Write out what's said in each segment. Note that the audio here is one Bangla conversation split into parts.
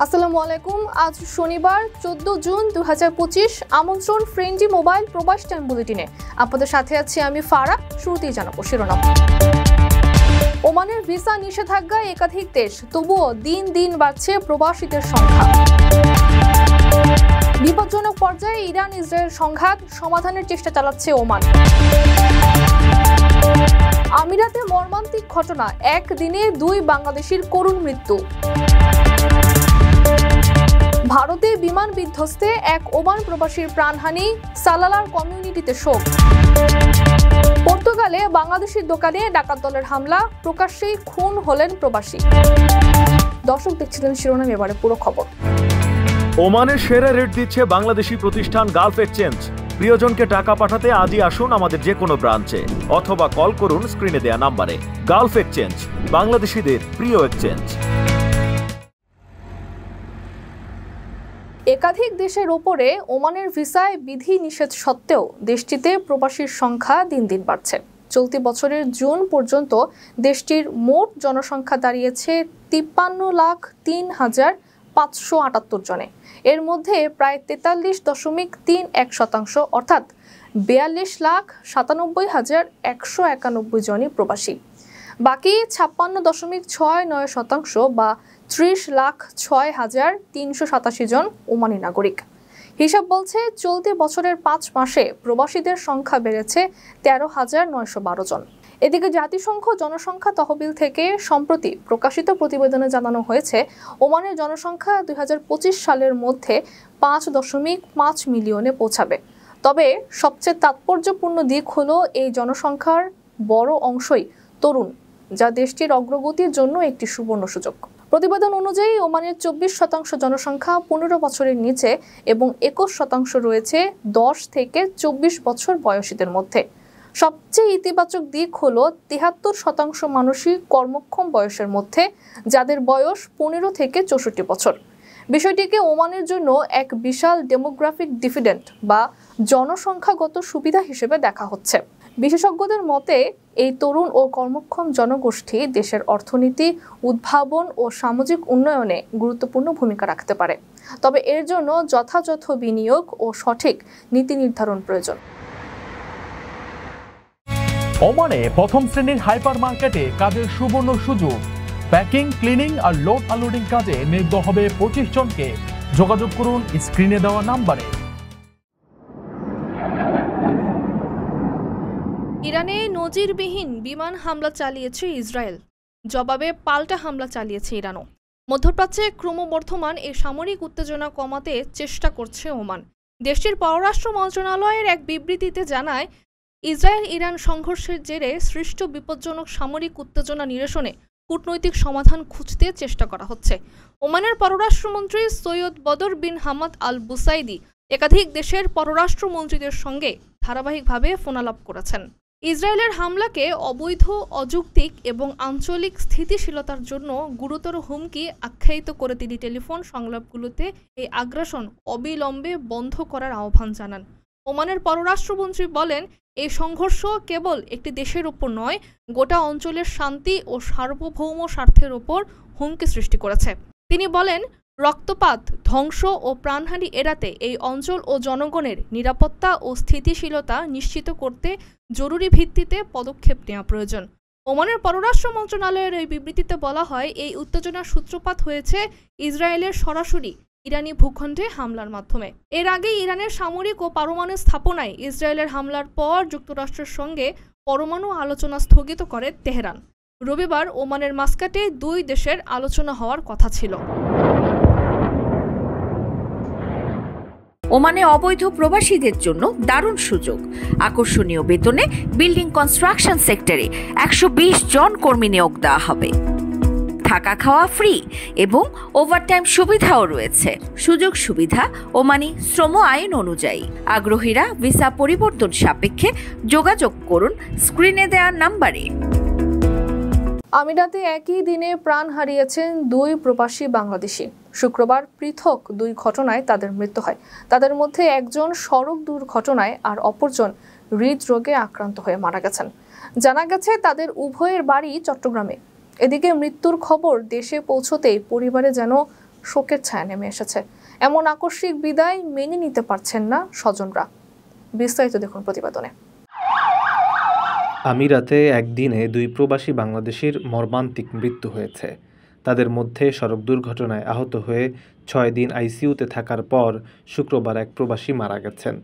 আসসালামু আলাইকুম। আজ শনিবার 14 জুন 2025। আমন্ত্রণ ফ্রেন্ডলি মোবাইল প্রবাস টাইম বুলেটিনে। আপনাদের সাথে আছি আমি ফারা। শুরুতেই জানাবো শিরোনাম। ওমানের ভিসা নিষেধাজ্ঞায় একাধিক দেশ, তবুও দিন দিন বাড়ছে প্রবাসীদের সংখ্যা। বিপজ্জনক পর্যায়ে ইরান ইসরায়েল সংঘাত, সমাধানের চেষ্টা চালাচ্ছে ওমান। আমিরাতে মর্মান্তিক ঘটনা, একদিনে 2 বাংলাদেশির করুণ মৃত্যু। ভারতে বিমান বিধ্বস্তে এক ওমান প্রবাসীর প্রাণহানি, সালালার কমিউনিটিতে শোক। পর্তুগালে বাংলাদেশের দোকানে ডাকাত দলের হামলা, প্রকাশ্যেই খুন হলেন প্রবাসী। দর্শক দেখছিলেন শিরোনাম, এবারে পুরো খবর। ওমানের সেরা রেট দিচ্ছে বাংলাদেশি প্রতিষ্ঠান গালফ এক্সচেঞ্জ। প্রিয়জনকে টাকা পাঠাতে আজই আসুন আমাদের যে কোনো ব্রাঞ্চে অথবা কল করুন স্ক্রিনে দেয়া নাম্বারে। গালফ এক্সচেঞ্জ, বাংলাদেশিদের প্রিয় এক্সচেঞ্জ। একাধিক দেশের ওপরে ওমানের ভিসায় বিধি নিষেধ সত্ত্বেও দেশটিতে প্রবাসীর সংখ্যা দিন দিন বাড়ছে। চলতি বছরের জুন পর্যন্ত দেশটির মোট জনসংখ্যা দাঁড়িয়েছে 53,03,578 জনে। এর মধ্যে প্রায় 43.31% অর্থাৎ 42,97,191 জনই প্রবাসী। বাকি 56.69% বা 30,06,387 জন ওমানি নাগরিক। হিসাব বলছে চলতি বছরের 5 মাসে প্রবাসীদের সংখ্যা বেড়েছে 13,912 জন। এদিকে জাতিসংঘ জনসংখ্যা তহবিল থেকে সম্প্রতি প্রকাশিত প্রতিবেদনে জানানো হয়েছে ওমানের জনসংখ্যা 2025 সালের মধ্যে 5.5 মিলিয়নে পৌঁছাবে। তবে সবচেয়ে তাৎপর্যপূর্ণ দিক হলো এই জনসংখ্যার বড় অংশই তরুণ, যা দেশটির অগ্রগতির জন্য একটি সুবর্ণ সুযোগ। প্রতিবেদন অনুযায়ী ওমানের 24% জনসংখ্যা 15 বছরের নিচে এবং 21% রয়েছে 10 থেকে 24 বছর বয়সীদের মধ্যে। সবচেয়ে ইতিবাচক দিক হলো 73% মানুষই কর্মক্ষম বয়সের মধ্যে, যাদের বয়স 15 থেকে 64 বছর। বিষয়টিকে ওমানের জন্য এক বিশাল ডেমোগ্রাফিক ডিভিডেন্ড বা জনসংখ্যাগত সুবিধা হিসেবে দেখা হচ্ছে। বিশেষজ্ঞদের মতে এই তরুণ ও কর্মক্ষম জনগোষ্ঠী দেশের অর্থনীতি, উদ্ভাবন ও সামাজিক উন্নয়নে গুরুত্বপূর্ণ ভূমিকা রাখতে পারে। তবে এর জন্য যথাযথ বিনিয়োগ ও সঠিক নীতি নির্ধারণ প্রয়োজন। ওমানে প্রথম শ্রেণীর হাইপার মার্কেটে কাজের সুবর্ণ সুযোগ। প্যাকিং, ক্লিনিং আর লোড আনলোডিং কাজে নিয়োগ হবে 25 জনকে। যোগাযোগ করুন স্ক্রিনে দেওয়া নাম্বারে। ইরানে নজিরবিহীন বিমান হামলা চালিয়েছে ইসরায়েল, জবাবে পাল্টা হামলা চালিয়েছে ইরানও। মধ্যপ্রাচ্যে ক্রমবর্ধমান এই সামরিক উত্তেজনা কমাতে চেষ্টা করছে ওমান। দেশটির পররাষ্ট্র মন্ত্রণালয়ের এক বিবৃতিতে জানায়, ইসরায়েল ইরান সংঘর্ষের জেরে সৃষ্ট বিপজ্জনক সামরিক উত্তেজনা নিরসনে কূটনৈতিক সমাধান খুঁজতে চেষ্টা করা হচ্ছে। ওমানের পররাষ্ট্রমন্ত্রী সৈয়দ বদর বিন হামাদ আল বুসাইদি একাধিক দেশের পররাষ্ট্রমন্ত্রীদের সঙ্গে ধারাবাহিকভাবে ফোনালাপ করেছেন। ইসরায়েলের হামলাকে অবৈধ, অযৌক্তিক এবং আঞ্চলিক স্থিতিশীলতার জন্য গুরুতর হুমকি আখ্যায়িত করে তিনি টেলিফোন সংলাপগুলোতে এই আগ্রাসন অবিলম্বে বন্ধ করার আহ্বান জানান। ওমানের পররাষ্ট্রমন্ত্রী বলেন, এই সংঘর্ষ কেবল একটি দেশের ওপর নয়, গোটা অঞ্চলের শান্তি ও সার্বভৌম স্বার্থের ওপর হুমকি সৃষ্টি করেছে। তিনি বলেন, রক্তপাত, ধ্বংস ও প্রাণহানি এড়াতে এই অঞ্চল ও জনগণের নিরাপত্তা ও স্থিতিশীলতা নিশ্চিত করতে জরুরি ভিত্তিতে পদক্ষেপ নেওয়া প্রয়োজন। ওমানের পররাষ্ট্র মন্ত্রণালয়ের এই বিবৃতিতে বলা হয়, এই উত্তেজনার সূত্রপাত হয়েছে ইসরায়েলের সরাসরি ইরানি ভূখণ্ডে হামলার মাধ্যমে। এর আগে ইরানের সামরিক ও পারমাণু স্থাপনায় ইসরায়েলের হামলার পর যুক্তরাষ্ট্রের সঙ্গে পরমাণু আলোচনা স্থগিত করে তেহরান। রবিবার ওমানের মাস্কাটে 2 দেশের আলোচনা হওয়ার কথা ছিল। ওমানে অবৈধ প্রবাসীদের জন্য দারুণ সুযোগ। আকর্ষণীয় বেতনে বিল্ডিং কনস্ট্রাকশন সেক্টরে 120 জন কর্মী নিয়োগ দেওয়া হবে। থাকা খাওয়া ফ্রি এবং ওভারটাইম সুবিধাও রয়েছে। সুযোগ সুবিধা ওমানি শ্রম আইন অনুযায়ী। আগ্রহীরা ভিসা পরিবর্তন সাপেক্ষে যোগাযোগ করুন স্ক্রিনে দেওয়া নাম্বারে। আমিরাতে একই দিনে প্রাণ হারিয়েছেন 2 প্রবাসী বাংলাদেশি। শুক্রবার পৃথক 2 ঘটনায় তাদের মৃত্যু হয়। তাদের মধ্যে একজন সড়ক দুর্ঘটনায় আর অপরজন হৃদরোগে আক্রান্ত হয়ে মারা গেছেন। জানা গেছে তাদের উভয়ের বাড়ি চট্টগ্রামে। এদিকে মৃত্যুর খবর দেশে পৌঁছতেই পরিবারে যেন শোকের ছায়া নেমে এসেছে। এমন আকস্মিক বিদায় মেনে নিতে পারছেন না স্বজনরা। বিস্তারিত দেখুন প্রতিবেদনে। আমিরাতে একদিনে 2 প্রবাসী বাংলাদেশির মর্মান্তিক মৃত্যু হয়েছে। তাদের মধ্যে সড়ক দুর্ঘটনায় আহত হয়ে 6 দিন আইসিইউতে থাকার পর শুক্রবার এক প্রবাসী মারা গেছেন।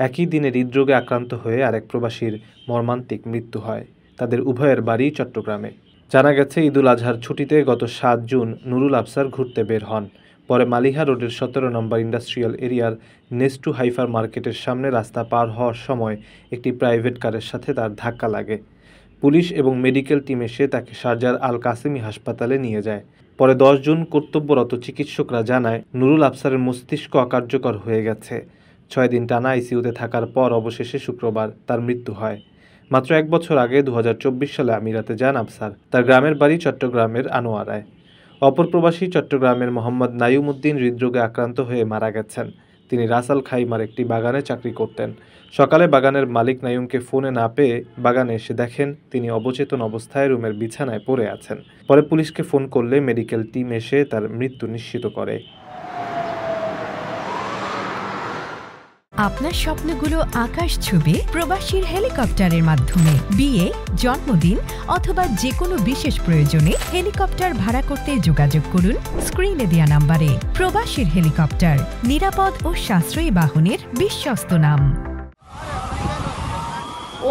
একই দিনে হৃদরোগে আক্রান্ত হয়ে আরেক প্রবাসীর মর্মান্তিক মৃত্যু হয়। তাদের উভয়ের বাড়ি চট্টগ্রামে। জানা গেছে, ঈদুল আজহার ছুটিতে গত 7 জুন নুরুল আফসার ঘুরতে বের হন। পরে মালিহা রোডের 17 নম্বর ইন্ডাস্ট্রিয়াল এরিয়ার নেস্টু হাইপার মার্কেটের সামনে রাস্তা পার হওয়ার সময় একটি প্রাইভেট কারের সাথে তার ধাক্কা লাগে। পুলিশ এবং মেডিকেল টিম এসে তাকে শারজার আল কাসেমি হাসপাতালে নিয়ে যায়। পরে 10 জুন কর্তব্যরত চিকিৎসকরা জানায় নুরুল আফসারের মস্তিষ্ক অকার্যকর হয়ে গেছে। 6 দিন টানা আইসিইউতে থাকার পর অবশেষে শুক্রবার তার মৃত্যু হয়। মাত্র 1 বছর আগে 2024 সালে আমিরাতে যান আফসার। তার গ্রামের বাড়ি চট্টগ্রামের আনোয়ারায়। অপর প্রবাসী চট্টগ্রামের মোহাম্মদ নাইম উদ্দিন হৃদরোগে আক্রান্ত হয়ে মারা গেছেন। তিনি রাসাল খাইমার একটি বাগানে চাকরি করতেন। সকালে বাগানের মালিক নাইমকে ফোনে না পেয়ে বাগানে এসে দেখেন তিনি অবচেতন অবস্থায় রুমের বিছানায় পড়ে আছেন। পরে পুলিশকে ফোন করলে মেডিকেল টিম এসে তার মৃত্যু নিশ্চিত করে। আপনার স্বপ্নগুলো আকাশ ছুবে প্রবাসীর হেলিকপ্টারের মাধ্যমে। বিয়ে, জন্মদিন অথবা যে কোনো বিশেষ প্রয়োজনে হেলিকপ্টার ভাড়া করতে যোগাযোগ করুন স্ক্রিনে দেয়া নাম্বারে। প্রবাসীর হেলিকপ্টার, নিরাপদ ও সাশ্রয়ী বাহনের বিশ্বস্ত নাম।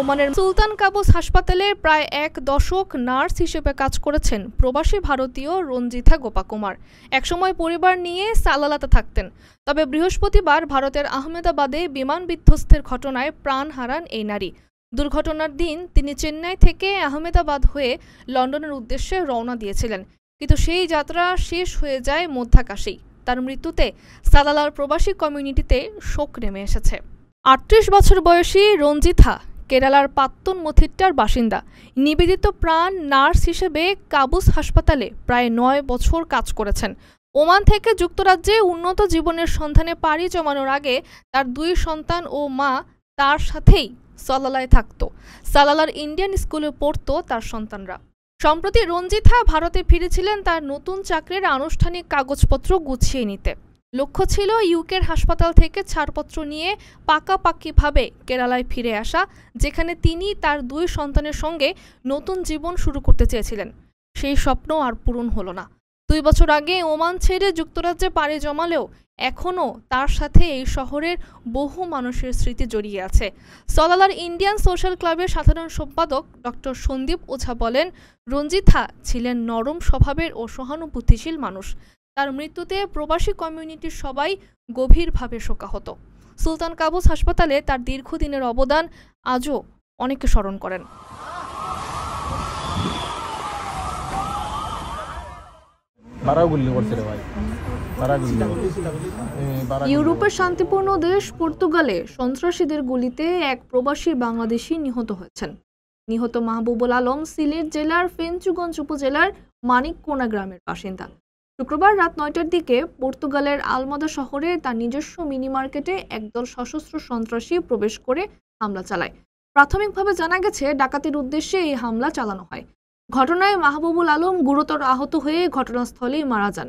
ওমানের সুলতান কাবুস হাসপাতালে প্রায় 1 দশক নার্স হিসেবে কাজ করেছেন প্রবাসী ভারতীয় রঞ্জিথা গোপাকুমার। একসময় পরিবার নিয়ে সালালাতে থাকতেন। তবে বৃহস্পতিবার ভারতের আহমেদাবাদে বিমান বিধ্বস্তের ঘটনায় প্রাণ হারান এই নারী। দুর্ঘটনার দিন তিনি চেন্নাই থেকে আহমেদাবাদ হয়ে লন্ডনের উদ্দেশ্যে রওনা দিয়েছিলেন, কিন্তু সেই যাত্রা শেষ হয়ে যায় মধ্যাকাশেই। তার মৃত্যুতে সালালার প্রবাসী কমিউনিটিতে শোক নেমে এসেছে। 38 বছর বয়সী রঞ্জিথা কেরালার পাত্তন মথিট্টার বাসিন্দা। নিবেদিত প্রাণ নার্স হিসেবে কাবুস হাসপাতালে প্রায় 9 বছর কাজ করেছেন। ওমান থেকে যুক্তরাজ্যে উন্নত জীবনের সন্ধানে পাড়ি জমানোর আগে তার 2 সন্তান ও মা তার সাথেই সালালায় থাকত। সালালার ইন্ডিয়ান স্কুলে পড়ত তার সন্তানরা। সম্প্রতি রঞ্জিথা ভারতে ফিরেছিলেন তার নতুন চাকরির আনুষ্ঠানিক কাগজপত্র গুছিয়ে নিতে। লক্ষ্য ছিল ইউকের হাসপাতাল থেকে ছাড়পত্র নিয়ে পাকাপাকিভাবে কেরালায় ফিরে আসা, যেখানে তিনি তার 2 সন্তানের সঙ্গে নতুন জীবন শুরু করতে চেয়েছিলেন। সেই স্বপ্ন আর পূরণ হলো না। 2 বছর আগে ওমান ছেড়ে যুক্তরাজ্যে পাড়ি জমালেও এখনও তার সাথে এই শহরের বহু মানুষের স্মৃতি জড়িয়ে আছে। সালালার ইন্ডিয়ান সোশ্যাল ক্লাবের সাধারণ সম্পাদক ডক্টর সন্দীপ ওঝা বলেন, রঞ্জিথা ছিলেন নরম স্বভাবের ও সহানুভূতিশীল মানুষ। তার মৃত্যুতে প্রবাসী কমিউনিটির সবাই গভীরভাবে শোকাহত। সুলতান কাবুস হাসপাতালে তার দীর্ঘদিনের অবদান আজও অনেকে স্মরণ করেন। ইউরোপের শান্তিপূর্ণ দেশ পর্তুগালে সন্ত্রাসীদের গুলিতে এক প্রবাসী বাংলাদেশি নিহত হয়েছেন। নিহত মাহবুবুল আলম সিলেট জেলার ফেঞ্চুগঞ্জ উপজেলার মানিককোনা গ্রামের বাসিন্দা। শুক্রবার রাত 9টার দিকে পর্তুগালের আলমাদা শহরে তার নিজস্ব মিনি মার্কেটে একদল সশস্ত্র সন্ত্রাসী প্রবেশ করে হামলা চালায়। প্রাথমিকভাবে জানা গেছে ডাকাতির উদ্দেশ্যে এই হামলা চালানো হয়। ঘটনায় মাহবুবুল আলম গুরুতর আহত হয়ে ঘটনাস্থলেই মারা যান।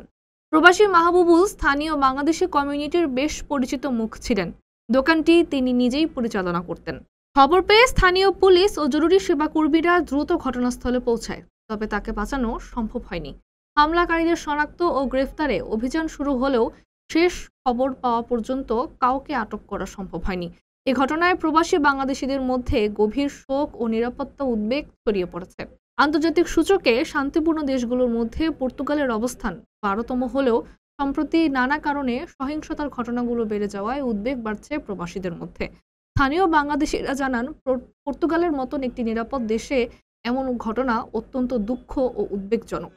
প্রবাসী মাহবুবুল স্থানীয় বাংলাদেশি কমিউনিটির বেশ পরিচিত মুখ ছিলেন। দোকানটি তিনি নিজেই পরিচালনা করতেন। খবর পেয়ে স্থানীয় পুলিশ ও জরুরি সেবা কর্মীরা দ্রুত ঘটনাস্থলে পৌঁছায়, তবে তাকে বাঁচানো সম্ভব হয়নি। হামলাকারীদের শনাক্ত ও গ্রেফতারে অভিযান শুরু হলেও শেষ খবর পাওয়া পর্যন্ত কাউকে আটক করা সম্ভব হয়নি। এই ঘটনায় প্রবাসী বাংলাদেশিদের মধ্যে গভীর শোক ও নিরাপত্তা উদ্বেগ ছড়িয়ে পড়েছে। আন্তর্জাতিক সূচকে শান্তিপূর্ণ দেশগুলোর মধ্যে পর্তুগালের অবস্থান 12তম হলেও সম্প্রতি নানা কারণে সহিংসতার ঘটনাগুলো বেড়ে যাওয়ায় উদ্বেগ বাড়ছে প্রবাসীদের মধ্যে। স্থানীয় বাংলাদেশিরা জানান, পর্তুগালের মতন একটি নিরাপদ দেশে এমন ঘটনা অত্যন্ত দুঃখ ও উদ্বেগজনক।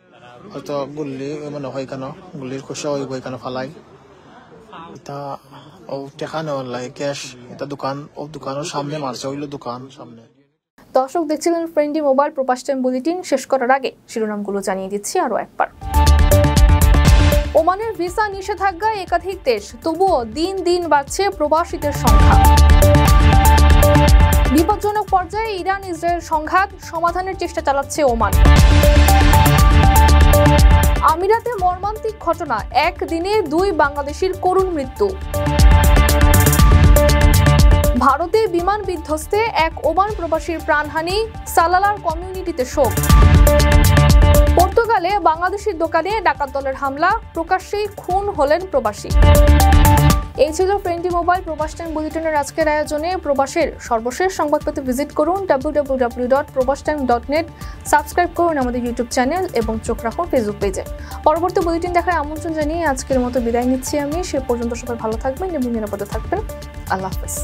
হয়তো গুলি মানে হয় কেন গুলির খোসা হইব কেন ফালাই এটা ও টাকা নেওয়ার লাগে ক্যাশ, এটা দোকান ও দোকানের সামনে মারছে, হইলো দোকান সামনে। দর্শক দেখছিলেন ফ্রেন্ডলি মোবাইল প্রবাস টাইম বুলেটিন। শেষ করার আগে শিরোনামগুলো জানিয়ে দিচ্ছি আরো একবার। ওমানের ভিসা নিষেধাজ্ঞায় একাধিক দেশ, তবুও দিন দিন বাড়ছে প্রবাসীদের সংখ্যা। বিপজ্জনক পর্যায়ে ইরান ইসরায়েল সংঘাত, সমাধানের চেষ্টা চালাচ্ছে ওমান। আমিরাতে মর্মান্তিক ঘটনা, একদিনে 2 বাংলাদেশির করুণ মৃত্যু। ভারতে বিমান বিধ্বস্তে এক ওমান প্রবাসীর প্রাণহানি, সালালার কমিউনিটিতে শোক। পর্তুগালে বাংলাদেশির দোকানে ডাকাত দলের হামলা, প্রকাশ্যেই খুন হলেন প্রবাসী। এই ছিল ফ্রেন্ডলি মোবাইল প্রবাস টাইম বুলেটিনের আজকের আয়োজনে। প্রবাসের সর্বশেষ সংবাদ পেতে ভিজিট করুন www.probastime.net। সাবস্ক্রাইব করুন আমাদের ইউটিউব চ্যানেল এবং চোখ রাখুন ফেসবুক পেজে। পরবর্তী বুলেটিন দেখার আমন্ত্রণ জানিয়ে আজকের মতো বিদায় নিচ্ছি আমি। সে পর্যন্ত সবাই ভালো থাকবেন এবং নিরাপদে থাকবেন। আল্লাহ হাফেজ।